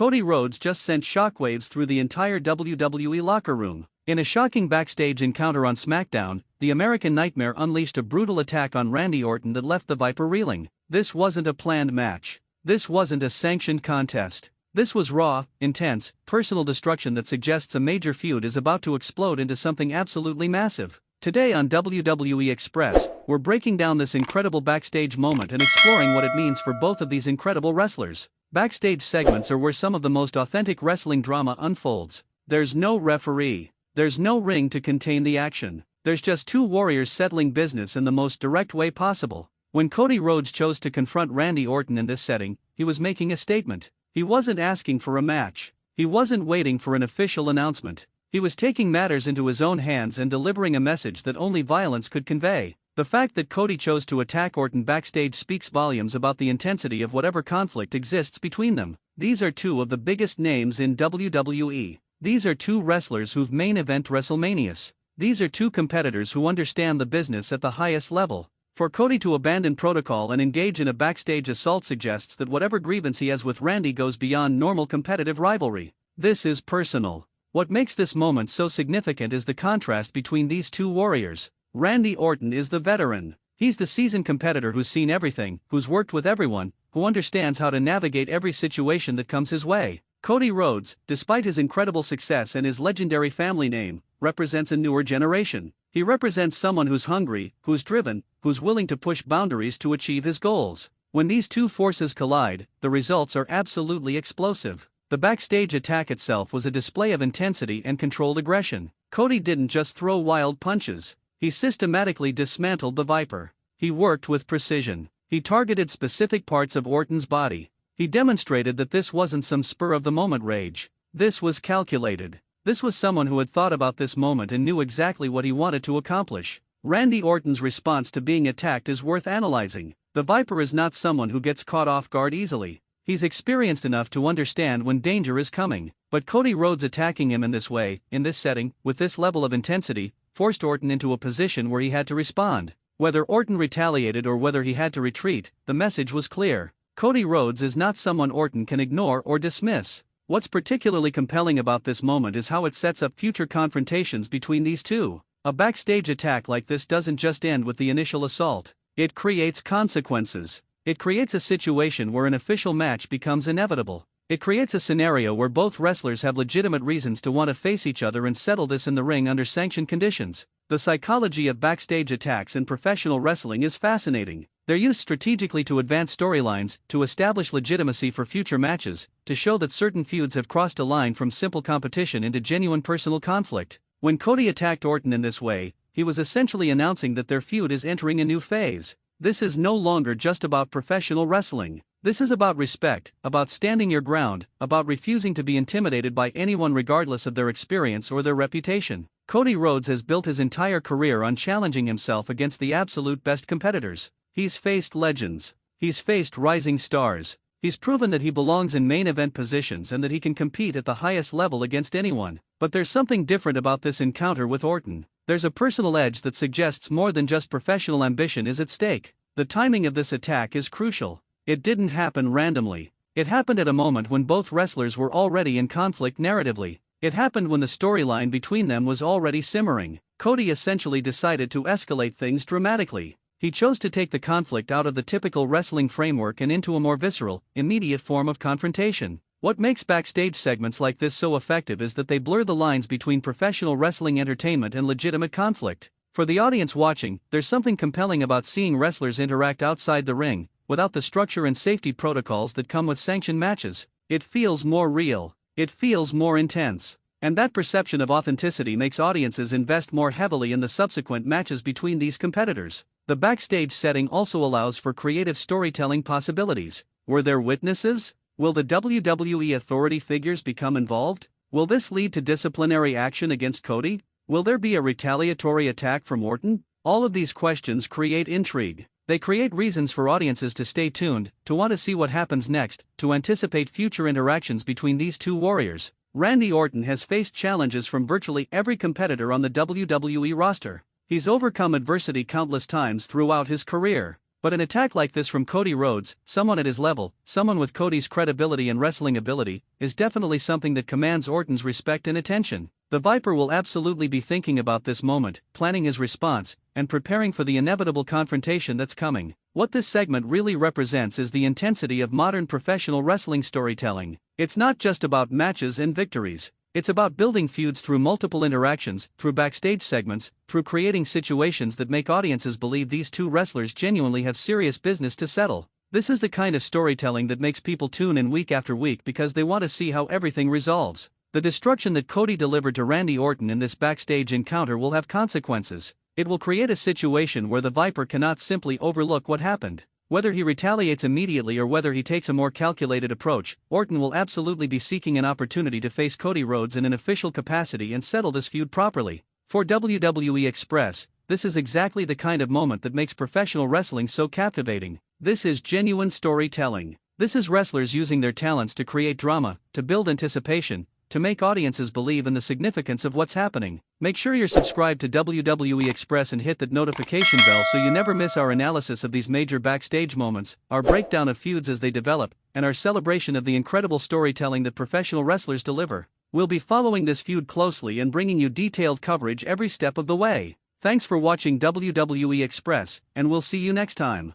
Cody Rhodes just sent shockwaves through the entire WWE locker room. In a shocking backstage encounter on SmackDown, the American Nightmare unleashed a brutal attack on Randy Orton that left the Viper reeling. This wasn't a planned match. This wasn't a sanctioned contest. This was raw, intense, personal destruction that suggests a major feud is about to explode into something absolutely massive. Today on WWE Express, we're breaking down this incredible backstage moment and exploring what it means for both of these incredible wrestlers. Backstage segments are where some of the most authentic wrestling drama unfolds. There's no referee. There's no ring to contain the action. There's just two warriors settling business in the most direct way possible. When Cody Rhodes chose to confront Randy Orton in this setting, he was making a statement. He wasn't asking for a match. He wasn't waiting for an official announcement. He was taking matters into his own hands and delivering a message that only violence could convey. The fact that Cody chose to attack Orton backstage speaks volumes about the intensity of whatever conflict exists between them. These are two of the biggest names in WWE. These are two wrestlers who've main event WrestleManias. These are two competitors who understand the business at the highest level. For Cody to abandon protocol and engage in a backstage assault suggests that whatever grievance he has with Randy goes beyond normal competitive rivalry. This is personal. What makes this moment so significant is the contrast between these two warriors. Randy Orton is the veteran. He's the seasoned competitor who's seen everything, who's worked with everyone, who understands how to navigate every situation that comes his way. Cody Rhodes, despite his incredible success and his legendary family name, represents a newer generation. He represents someone who's hungry, who's driven, who's willing to push boundaries to achieve his goals. When these two forces collide, the results are absolutely explosive. The backstage attack itself was a display of intensity and controlled aggression. Cody didn't just throw wild punches. He systematically dismantled the Viper. He worked with precision. He targeted specific parts of Orton's body. He demonstrated that this wasn't some spur-of-the-moment rage. This was calculated. This was someone who had thought about this moment and knew exactly what he wanted to accomplish. Randy Orton's response to being attacked is worth analyzing. The Viper is not someone who gets caught off guard easily. He's experienced enough to understand when danger is coming. But Cody Rhodes attacking him in this way, in this setting, with this level of intensity, forced Orton into a position where he had to respond. Whether Orton retaliated or whether he had to retreat, the message was clear. Cody Rhodes is not someone Orton can ignore or dismiss. What's particularly compelling about this moment is how it sets up future confrontations between these two. A backstage attack like this doesn't just end with the initial assault. It creates consequences. It creates a situation where an official match becomes inevitable. It creates a scenario where both wrestlers have legitimate reasons to want to face each other and settle this in the ring under sanctioned conditions. The psychology of backstage attacks in professional wrestling is fascinating. They're used strategically to advance storylines, to establish legitimacy for future matches, to show that certain feuds have crossed a line from simple competition into genuine personal conflict. When Cody attacked Orton in this way, he was essentially announcing that their feud is entering a new phase. This is no longer just about professional wrestling. This is about respect, about standing your ground, about refusing to be intimidated by anyone regardless of their experience or their reputation. Cody Rhodes has built his entire career on challenging himself against the absolute best competitors. He's faced legends. He's faced rising stars. He's proven that he belongs in main event positions and that he can compete at the highest level against anyone. But there's something different about this encounter with Orton. There's a personal edge that suggests more than just professional ambition is at stake. The timing of this attack is crucial. It didn't happen randomly. It happened at a moment when both wrestlers were already in conflict narratively. It happened when the storyline between them was already simmering. Cody essentially decided to escalate things dramatically. He chose to take the conflict out of the typical wrestling framework and into a more visceral, immediate form of confrontation. What makes backstage segments like this so effective is that they blur the lines between professional wrestling entertainment and legitimate conflict. For the audience watching, there's something compelling about seeing wrestlers interact outside the ring, without the structure and safety protocols that come with sanctioned matches. It feels more real. It feels more intense. And that perception of authenticity makes audiences invest more heavily in the subsequent matches between these competitors. The backstage setting also allows for creative storytelling possibilities. Were there witnesses? Will the WWE authority figures become involved? Will this lead to disciplinary action against Cody? Will there be a retaliatory attack from Orton? All of these questions create intrigue. They create reasons for audiences to stay tuned, to want to see what happens next, to anticipate future interactions between these two warriors. Randy Orton has faced challenges from virtually every competitor on the WWE roster. He's overcome adversity countless times throughout his career. But an attack like this from Cody Rhodes, someone at his level, someone with Cody's credibility and wrestling ability, is definitely something that commands Orton's respect and attention. The Viper will absolutely be thinking about this moment, planning his response, and preparing for the inevitable confrontation that's coming. What this segment really represents is the intensity of modern professional wrestling storytelling. It's not just about matches and victories. It's about building feuds through multiple interactions, through backstage segments, through creating situations that make audiences believe these two wrestlers genuinely have serious business to settle. This is the kind of storytelling that makes people tune in week after week because they want to see how everything resolves. The destruction that Cody delivered to Randy Orton in this backstage encounter will have consequences. It will create a situation where the Viper cannot simply overlook what happened. Whether he retaliates immediately or whether he takes a more calculated approach, Orton will absolutely be seeking an opportunity to face Cody Rhodes in an official capacity and settle this feud properly. For WWE Express, this is exactly the kind of moment that makes professional wrestling so captivating. This is genuine storytelling. This is wrestlers using their talents to create drama, to build anticipation, to make audiences believe in the significance of what's happening. Make sure you're subscribed to WWE Express and hit that notification bell so you never miss our analysis of these major backstage moments, our breakdown of feuds as they develop, and our celebration of the incredible storytelling that professional wrestlers deliver. We'll be following this feud closely and bringing you detailed coverage every step of the way. Thanks for watching WWE Express, and we'll see you next time.